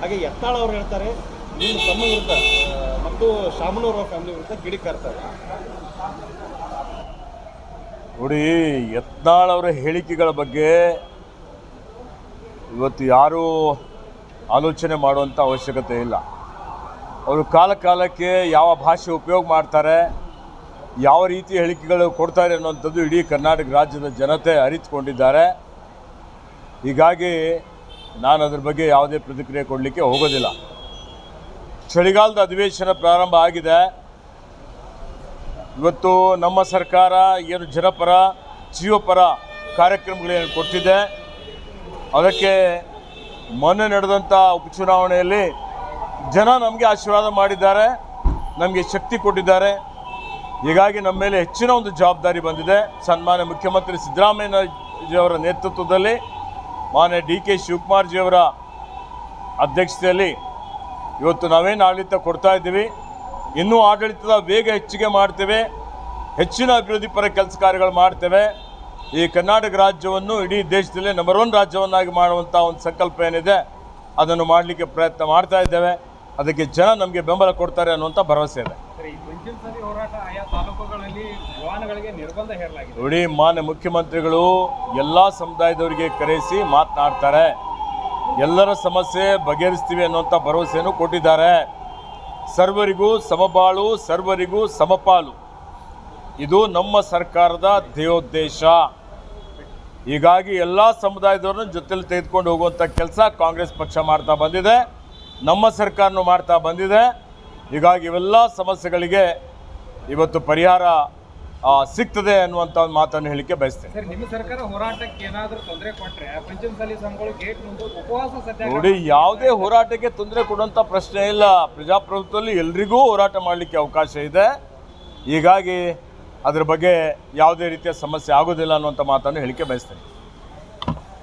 ಹಾಗೆ ಯತ್ನಾಳ್ ಅವರು ಹೇಳ್ತಾರೆ ನಿಮ್ಮ ತಮ್ಮ ವಿರುದ್ಧ ಮತ್ತು ಶಾಮನೂರ್ ಫ್ಯಾಮಿಲಿ ವಿರುದ್ಧ ಕಿಡಿಕಾರ್ತಾರೆ. ನೋಡಿ, ಯತ್ನಾಳ್ ಅವರ ಹೇಳಿಕೆಗಳ ಬಗ್ಗೆ ಇವತ್ತು ಯಾರೂ ಆಲೋಚನೆ ಮಾಡುವಂಥ ಅವಶ್ಯಕತೆ ಇಲ್ಲ. ಅವರು ಕಾಲಕ್ಕೆ ಯಾವ ಭಾಷೆ ಉಪಯೋಗ ಮಾಡ್ತಾರೆ, ಯಾವ ರೀತಿ ಹೇಳಿಕೆಗಳು ಕೊಡ್ತಾರೆ ಅನ್ನುವಂಥದ್ದು ಇಡೀ ಕರ್ನಾಟಕ ರಾಜ್ಯದ ಜನತೆ ಅರಿತುಕೊಂಡಿದ್ದಾರೆ. ಹೀಗಾಗಿ ನಾನು ಅದ್ರ ಬಗ್ಗೆ ಯಾವುದೇ ಪ್ರತಿಕ್ರಿಯೆ ಕೊಡಲಿಕ್ಕೆ ಹೋಗೋದಿಲ್ಲ. ಚಳಿಗಾಲದ ಅಧಿವೇಶನ ಪ್ರಾರಂಭ ಆಗಿದೆ. ಇವತ್ತು ನಮ್ಮ ಸರ್ಕಾರ ಏನು ಜನಪರ ಜೀವಪರ ಕಾರ್ಯಕ್ರಮಗಳೇನು ಕೊಟ್ಟಿದೆ, ಅದಕ್ಕೆ ಮೊನ್ನೆ ನಡೆದಂಥ ಉಪಚುನಾವಣೆಯಲ್ಲಿ ಜನ ನಮಗೆ ಆಶೀರ್ವಾದ ಮಾಡಿದ್ದಾರೆ, ನಮಗೆ ಶಕ್ತಿ ಕೊಟ್ಟಿದ್ದಾರೆ. ಹೀಗಾಗಿ ನಮ್ಮ ಮೇಲೆ ಹೆಚ್ಚಿನ ಒಂದು ಜವಾಬ್ದಾರಿ ಬಂದಿದೆ. ಸನ್ಮಾನ್ಯ ಮುಖ್ಯಮಂತ್ರಿ ಸಿದ್ದರಾಮಯ್ಯಜಿಯವರ ನೇತೃತ್ವದಲ್ಲಿ, ಮಾನ್ಯ DK ಶಿವಕುಮಾರ್ಜಿಯವರ ಅಧ್ಯಕ್ಷತೆಯಲ್ಲಿ ಇವತ್ತು ನಾವೇನು ಆಡಳಿತ ಕೊಡ್ತಾ ಇದ್ದೀವಿ. ಇನ್ನೂ ಆಡಳಿತದ ವೇಗ ಹೆಚ್ಚಿಗೆ ಮಾಡ್ತೇವೆ, ಹೆಚ್ಚಿನ ಅಭಿವೃದ್ಧಿ ಪರ ಕೆಲಸ ಕಾರ್ಯಗಳು ಮಾಡ್ತೇವೆ. ಈ ಕರ್ನಾಟಕ ರಾಜ್ಯವನ್ನು ಇಡೀ ದೇಶದಲ್ಲೇ ನಂಬರ್ 1 ರಾಜ್ಯವನ್ನಾಗಿ ಮಾಡುವಂಥ ಒಂದು ಸಂಕಲ್ಪ ಏನಿದೆ, ಅದನ್ನು ಮಾಡಲಿಕ್ಕೆ ಪ್ರಯತ್ನ ಮಾಡ್ತಾ ಇದ್ದೇವೆ. ಅದಕ್ಕೆ ಜನ ನಮಗೆ ಬೆಂಬಲ ಕೊಡ್ತಾರೆ ಅನ್ನುವಂಥ ಭರವಸೆ ಇದೆ. ನೋಡಿ, ಮಾನ್ಯ ಮುಖ್ಯಮಂತ್ರಿಗಳು ಎಲ್ಲ ಸಮುದಾಯದವರಿಗೆ ಕರೆಸಿ ಮಾತನಾಡ್ತಾರೆ. ಎಲ್ಲರ ಸಮಸ್ಯೆ ಬಗೆಹರಿಸ್ತೀವಿ ಅನ್ನುವಂಥ ಭರವಸೆಯನ್ನು ಕೊಟ್ಟಿದ್ದಾರೆ. ಸರ್ವರಿಗೂ ಸಮಬಾಳು, ಸರ್ವರಿಗೂ ಸಮಪಾಲು, ಇದು ನಮ್ಮ ಸರ್ಕಾರದ ಧ್ಯೇಯೋದ್ದೇಶ. ಹೀಗಾಗಿ ಎಲ್ಲ ಸಮುದಾಯದವ್ರನ್ನ ಜೊತೆಲಿ ತೆಗೆದುಕೊಂಡು ಹೋಗುವಂಥ ಕೆಲಸ ಕಾಂಗ್ರೆಸ್ ಪಕ್ಷ ಮಾಡ್ತಾ ಬಂದಿದೆ, ನಮ್ಮ ಸರ್ಕಾರನೂ ಮಾಡ್ತಾ ಬಂದಿದೆ. ಹೀಗಾಗಿ ಇವೆಲ್ಲ ಸಮಸ್ಯೆಗಳಿಗೆ ಇವತ್ತು ಪರಿಹಾರ ಸಿಗ್ತದೆ ಅನ್ನುವಂಥ ಒಂದು ಮಾತನ್ನು ಹೇಳಿಕೆ ಬಯಸ್ತೇನೆ. ಸರ್, ನಿಮ್ಮ ಸರ್ಕಾರ ಹೋರಾಟಕ್ಕೆ ಏನಾದರೂ ತೊಂದರೆ ಕೊಟ್ಟರೆ ಪಂಚಮಸಾಲಿ ಸಂಘಗಳು ಗೇಟ್ ಮುಂದೆ ಉಪವಾಸ ಸತ್ಯಾಗ್ರಹ. ನೋಡಿ, ಯಾವುದೇ ಹೋರಾಟಕ್ಕೆ ತೊಂದರೆ ಕೊಡುವಂಥ ಪ್ರಶ್ನೆ ಇಲ್ಲ. ಪ್ರಜಾಪ್ರಭುತ್ವದಲ್ಲಿ ಎಲ್ರಿಗೂ ಹೋರಾಟ ಮಾಡಲಿಕ್ಕೆ ಅವಕಾಶ ಇದೆ. ಹೀಗಾಗಿ ಅದ್ರ ಬಗ್ಗೆ ಯಾವುದೇ ರೀತಿಯ ಸಮಸ್ಯೆ ಆಗೋದಿಲ್ಲ ಅನ್ನುವಂಥ ಮಾತನ್ನು ಹೇಳಿಕೆ ಬಯಸ್ತೇನೆ.